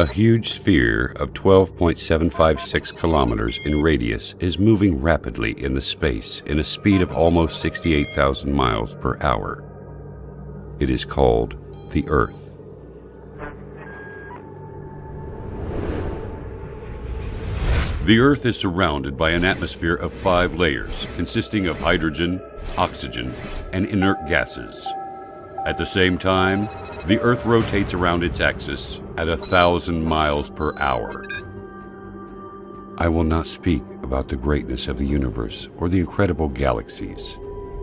A huge sphere of 12.756 kilometers in radius is moving rapidly in the space in a speed of almost 68,000 miles per hour. It is called the Earth. The Earth is surrounded by an atmosphere of 5 layers consisting of hydrogen, oxygen, and inert gases. At the same time, the Earth rotates around its axis at 1,000 miles per hour. I will not speak about the greatness of the universe or the incredible galaxies,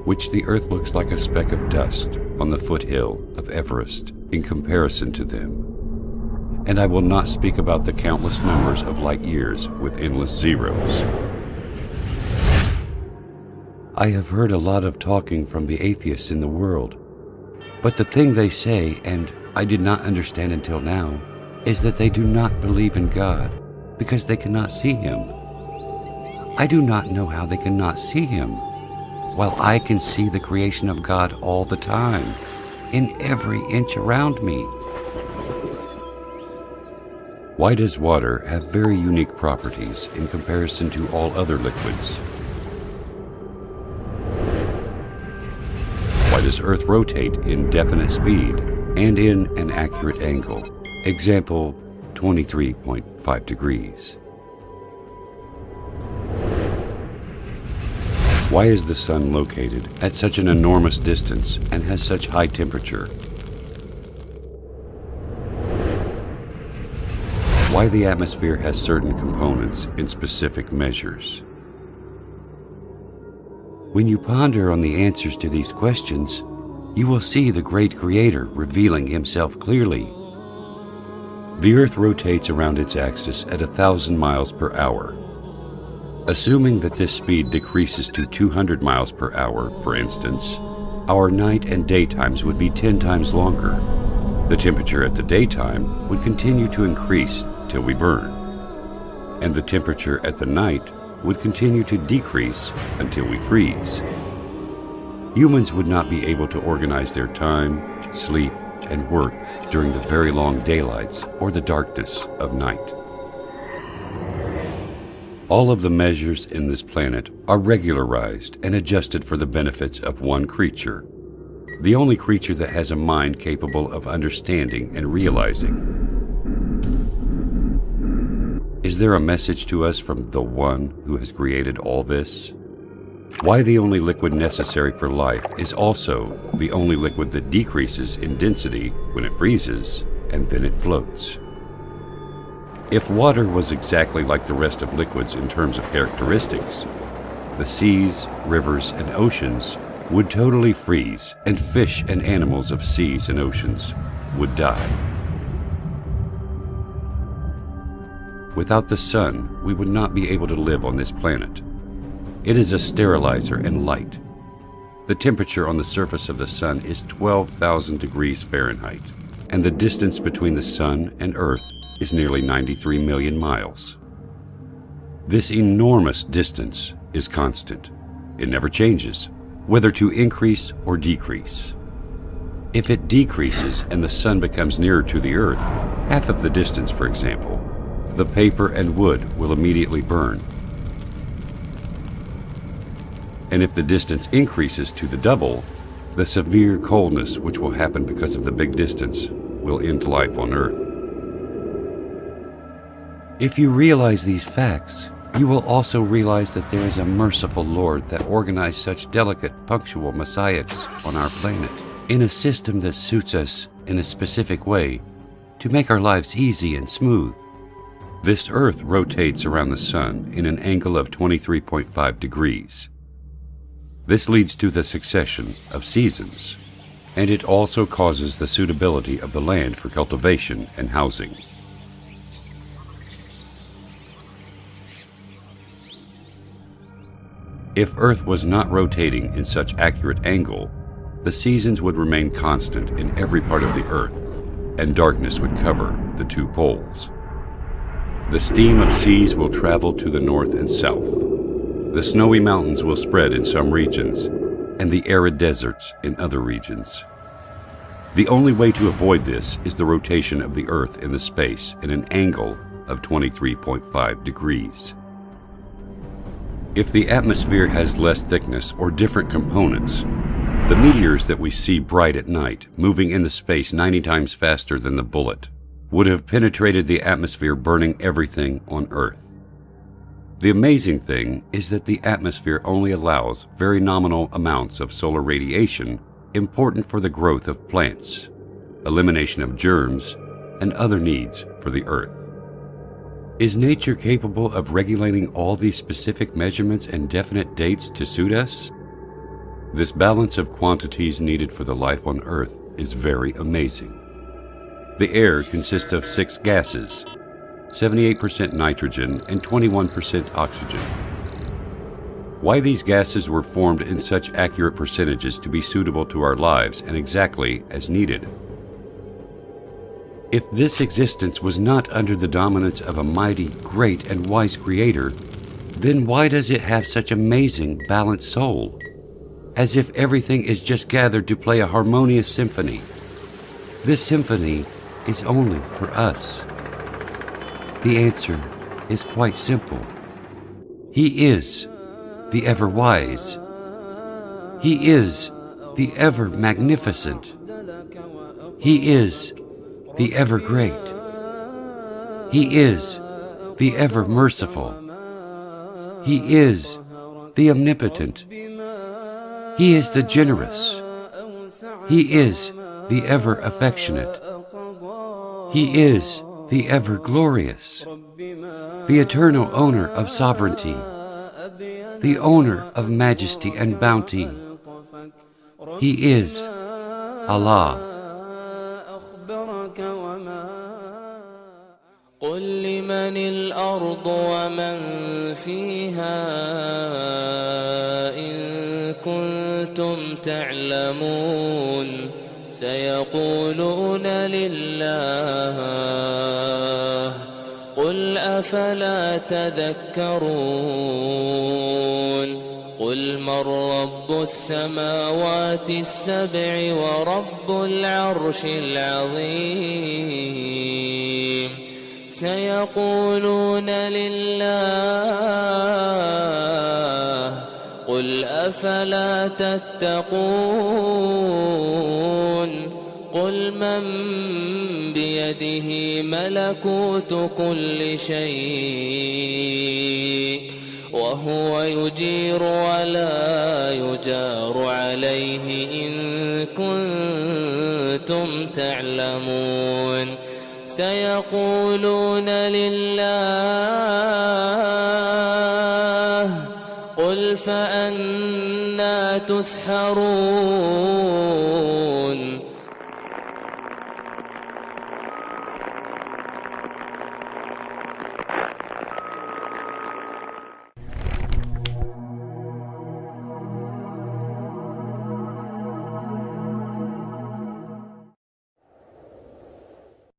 which the Earth looks like a speck of dust on the foothill of Everest in comparison to them. And I will not speak about the countless numbers of light years with endless zeros. I have heard a lot of talking from the atheists in the world, but the thing they say, and I did not understand until now, is that they do not believe in God because they cannot see Him. I do not know how they cannot see Him, while I can see the creation of God all the time, in every inch around me. Why does water have very unique properties in comparison to all other liquids? Why does Earth rotate in definite speed and in an accurate angle? Example, 23.5 degrees. Why is the Sun located at such an enormous distance and has such high temperature? Why the atmosphere has certain components in specific measures? When you ponder on the answers to these questions, you will see the great Creator revealing Himself clearly. The Earth rotates around its axis at 1,000 miles per hour. Assuming that this speed decreases to 200 miles per hour, for instance, our night and daytimes would be 10 times longer. The temperature at the daytime would continue to increase till we burn, and the temperature at the night would continue to decrease until we freeze. Humans would not be able to organize their time, sleep, and work during the very long daylights or the darkness of night. All of the measures in this planet are regularized and adjusted for the benefits of one creature, the only creature that has a mind capable of understanding and realizing. Is there a message to us from the One who has created all this? Why the only liquid necessary for life is also the only liquid that decreases in density when it freezes and then it floats. If water was exactly like the rest of liquids in terms of characteristics, the seas, rivers, and oceans would totally freeze, and fish and animals of seas and oceans would die. Without the sun, we would not be able to live on this planet. It is a sterilizer and light. The temperature on the surface of the sun is 12,000 degrees Fahrenheit, and the distance between the sun and Earth is nearly 93 million miles. This enormous distance is constant. It never changes, whether to increase or decrease. If it decreases and the sun becomes nearer to the Earth, half of the distance, for example, the paper and wood will immediately burn. And if the distance increases to the double, the severe coldness which will happen because of the big distance will end life on Earth. If you realize these facts, you will also realize that there is a merciful Lord that organized such delicate, punctual messiahs on our planet in a system that suits us in a specific way to make our lives easy and smooth. This Earth rotates around the Sun in an angle of 23.5 degrees. This leads to the succession of seasons, and it also causes the suitability of the land for cultivation and housing. If Earth was not rotating in such accurate angle, the seasons would remain constant in every part of the Earth, and darkness would cover the 2 poles. The steam of seas will travel to the north and south. The snowy mountains will spread in some regions, and the arid deserts in other regions. The only way to avoid this is the rotation of the Earth in the space at an angle of 23.5 degrees. If the atmosphere has less thickness or different components, the meteors that we see bright at night, moving in the space 90 times faster than the bullet, would have penetrated the atmosphere, burning everything on Earth. The amazing thing is that the atmosphere only allows very nominal amounts of solar radiation important for the growth of plants, elimination of germs, and other needs for the Earth. Is nature capable of regulating all these specific measurements and definite dates to suit us? This balance of quantities needed for the life on Earth is very amazing. The air consists of 6 gases, 78% nitrogen and 21% oxygen. Why these gases were formed in such accurate percentages to be suitable to our lives and exactly as needed? If this existence was not under the dominance of a mighty, great, and wise Creator, then why does it have such amazing, balanced soul? As if everything is just gathered to play a harmonious symphony. This symphony is only for us. The answer is quite simple. He is the ever-wise. He is the ever-magnificent. He is the ever-great. He is the ever-merciful. He is the omnipotent. He is the generous. He is the ever-affectionate. He is the ever-glorious, the eternal owner of sovereignty, the owner of majesty and bounty. He is Allah. قل لمن الأرض ومن فيها إن كنتم تعلمون سيقولون لله قل أفلا تذكرون قل من رب السماوات السبع ورب العرش العظيم سيقولون لله قل أفلا تتقون قل من بيده ملكوت كل شيء وهو يجير ولا يجار عليه إن كنتم تعلمون سيقولون لله قل فأنى تسحرون